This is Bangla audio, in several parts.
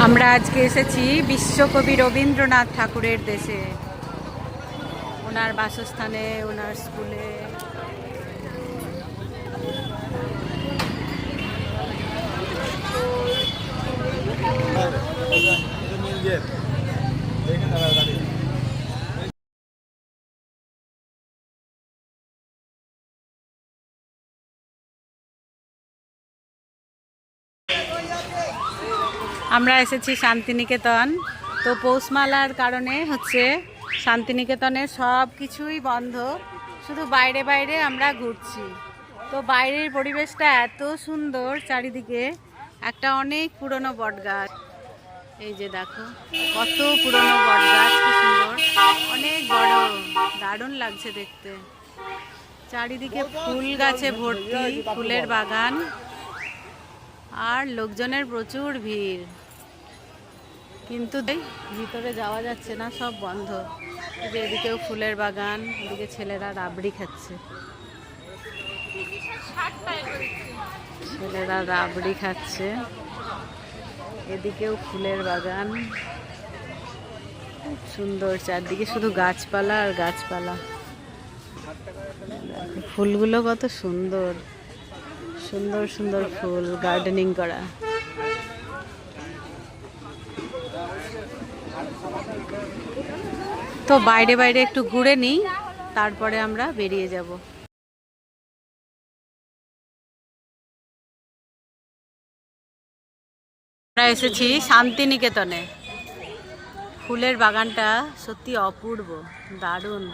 আমরা আজকে এসেছি বিশ্বকবি রবীন্দ্রনাথ ঠাকুরের দেশে, ওনার বাসস্থানে, ওনার স্কুলে। আমরা এসেছি শান্তিনিকেতন। তো পৌষমালার কারণে শান্তিনিকেতনের সব কিছুই বন্ধ, শুধু বাইরে বাইরে আমরা ঘুরছি। তো বাইরের পরিবেশটা এত সুন্দর, চারিদিকে একটা অনেক পুরনো বটগাছ। এই যে দেখো কত পুরনো বটগাছ, কি সুন্দর, অনেক বড়, দারুণ লাগছে দেখতে। চারিদিকে ফুল গাছে ভর্তি, ফুলের বাগান, আর লোকজনের প্রচুর ভিড়, কিন্তু ভিতরে যাওয়া যাচ্ছে না, সব বন্ধ। এদিকেও ফুলের বাগান, এদিকে ছেলেরা রাবড়ি খাচ্ছে, এদিকেও ফুলের বাগান, খুব সুন্দর, চারদিকে শুধু গাছপালা আর গাছপালা। ফুলগুলো কত সুন্দর সুন্দর সুন্দর ফুল, গার্ডেনিং করা। তো বাইরে বাইরে একটু ঘুরে নিই, তারপরে আমরা বেরিয়ে যাব। আমরা এসেছি শান্তিনিকেতনে। ফুলের বাগানটা সত্যি অপূর্ব, দারুণ।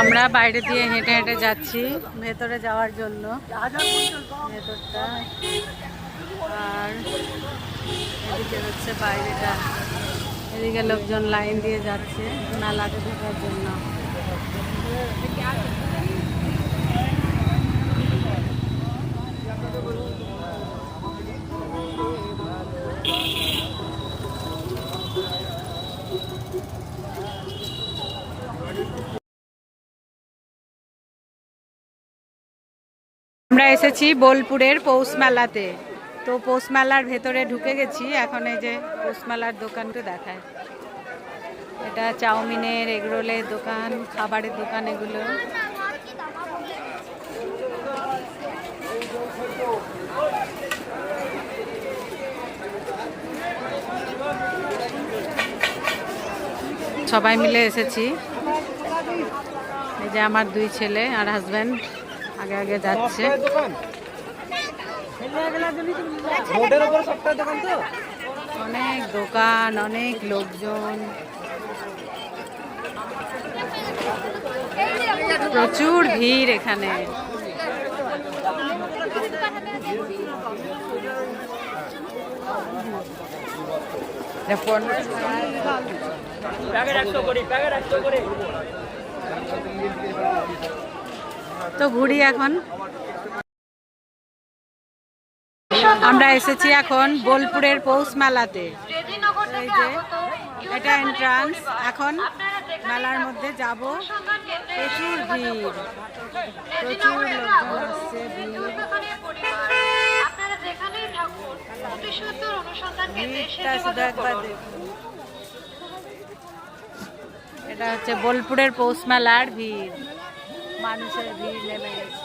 আমরা বাইরে দিয়ে হেঁটে হেঁটে যাচ্ছি ভেতরে যাওয়ার জন্য, ভেতরটা। আর এদিকে হচ্ছে বাইরেটা, এদিকে লোকজন লাইন দিয়ে যাচ্ছে মেলাতে ঢোকার জন্য। আমরা এসেছি বোলপুরের পৌষ মেলাতে। তো পৌষ মেলার ভেতরে ঢুকে গেছি, এখন এই যে পৌষ মেলার দোকানটা দেখায়। এটা চাউমিনের, এগরোলের দোকান, খাবারের দোকান এগুলো। সবাই মিলে এসেছি। এই যে আমার দুই ছেলে আর হাজব্যান্ড আগে আগে যাচ্ছে। অনেক দোকান, অনেক লোকজন, প্রচুর ভিড় এখানে। তো ঘুরি এখন। আমরা এসেছি এখন বোলপুরের পৌষ মেলাতে। এই যে এটা এন্ট্রান্স, এখন মেলার মধ্যে যাব। প্রচুর ভিড়, প্রচুর লোকজন আসছে, ভিড়টা শুধু একবার দেখুন। এটা হচ্ছে বোলপুরের পৌষ মেলার ভিড়, মানুষের ভিড় নেমে গেছে।